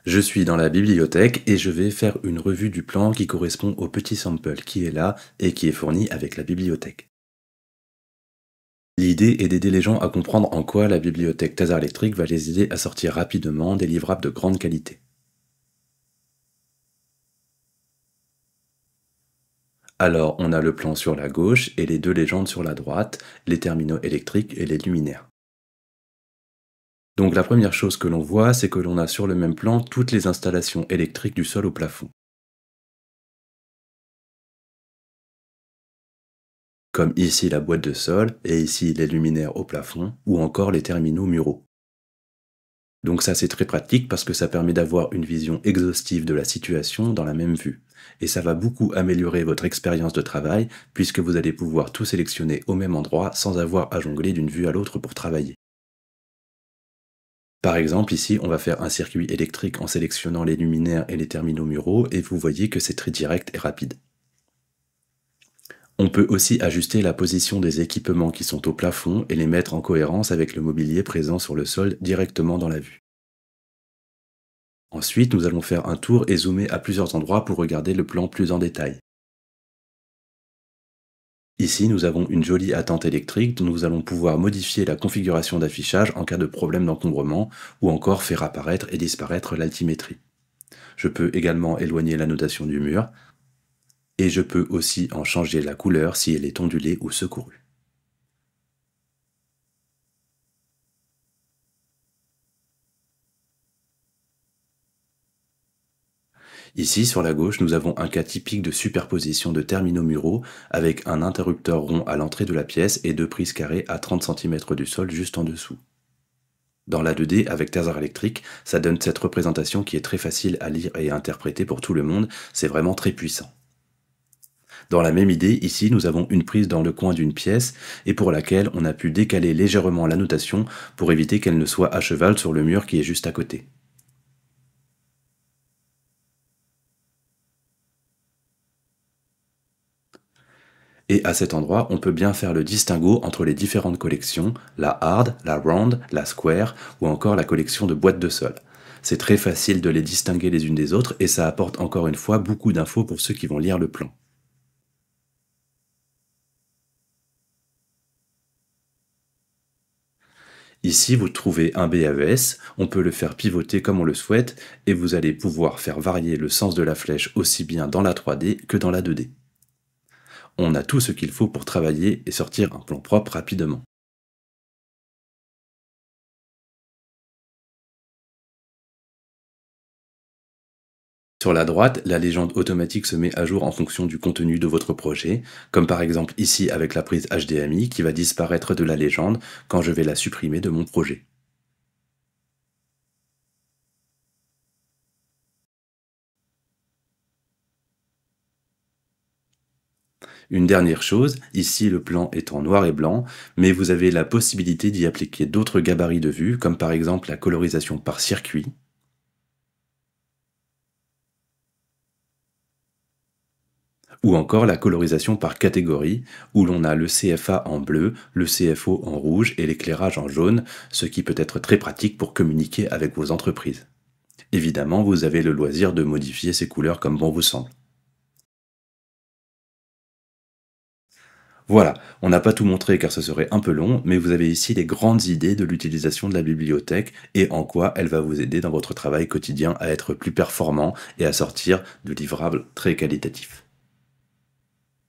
Je suis dans la bibliothèque et je vais faire une revue du plan qui correspond au petit sample qui est là et qui est fourni avec la bibliothèque. L'idée est d'aider les gens à comprendre en quoi la bibliothèque Tazar Electric va les aider à sortir rapidement des livrables de grande qualité. Alors, on a le plan sur la gauche et les deux légendes sur la droite, les terminaux électriques et les luminaires. Donc la première chose que l'on voit, c'est que l'on a sur le même plan toutes les installations électriques du sol au plafond, comme ici la boîte de sol et ici les luminaires au plafond ou encore les terminaux muraux. Donc ça c'est très pratique parce que ça permet d'avoir une vision exhaustive de la situation dans la même vue. Et ça va beaucoup améliorer votre expérience de travail puisque vous allez pouvoir tout sélectionner au même endroit sans avoir à jongler d'une vue à l'autre pour travailler. Par exemple, ici, on va faire un circuit électrique en sélectionnant les luminaires et les terminaux muraux, et vous voyez que c'est très direct et rapide. On peut aussi ajuster la position des équipements qui sont au plafond et les mettre en cohérence avec le mobilier présent sur le sol directement dans la vue. Ensuite, nous allons faire un tour et zoomer à plusieurs endroits pour regarder le plan plus en détail. Ici, nous avons une jolie attente électrique dont nous allons pouvoir modifier la configuration d'affichage en cas de problème d'encombrement ou encore faire apparaître et disparaître l'altimétrie. Je peux également éloigner la notation du mur et je peux aussi en changer la couleur si elle est ondulée ou secourue. Ici, sur la gauche, nous avons un cas typique de superposition de terminaux muraux avec un interrupteur rond à l'entrée de la pièce et deux prises carrées à 30 cm du sol juste en dessous. Dans la 2D, avec Tazar électrique, ça donne cette représentation qui est très facile à lire et à interpréter pour tout le monde, c'est vraiment très puissant. Dans la même idée, ici, nous avons une prise dans le coin d'une pièce et pour laquelle on a pu décaler légèrement la notation pour éviter qu'elle ne soit à cheval sur le mur qui est juste à côté. Et à cet endroit, on peut bien faire le distinguo entre les différentes collections, la hard, la round, la square ou encore la collection de boîtes de sol. C'est très facile de les distinguer les unes des autres et ça apporte encore une fois beaucoup d'infos pour ceux qui vont lire le plan. Ici, vous trouvez un BAES, on peut le faire pivoter comme on le souhaite et vous allez pouvoir faire varier le sens de la flèche aussi bien dans la 3D que dans la 2D. On a tout ce qu'il faut pour travailler et sortir un plan propre rapidement. Sur la droite, la légende automatique se met à jour en fonction du contenu de votre projet, comme par exemple ici avec la prise HDMI qui va disparaître de la légende quand je vais la supprimer de mon projet. Une dernière chose, ici le plan est en noir et blanc, mais vous avez la possibilité d'y appliquer d'autres gabarits de vue, comme par exemple la colorisation par circuit, ou encore la colorisation par catégorie, où l'on a le CFA en bleu, le CFO en rouge et l'éclairage en jaune, ce qui peut être très pratique pour communiquer avec vos entreprises. Évidemment, vous avez le loisir de modifier ces couleurs comme bon vous semble. Voilà, on n'a pas tout montré car ce serait un peu long, mais vous avez ici les grandes idées de l'utilisation de la bibliothèque et en quoi elle va vous aider dans votre travail quotidien à être plus performant et à sortir de livrables très qualitatifs.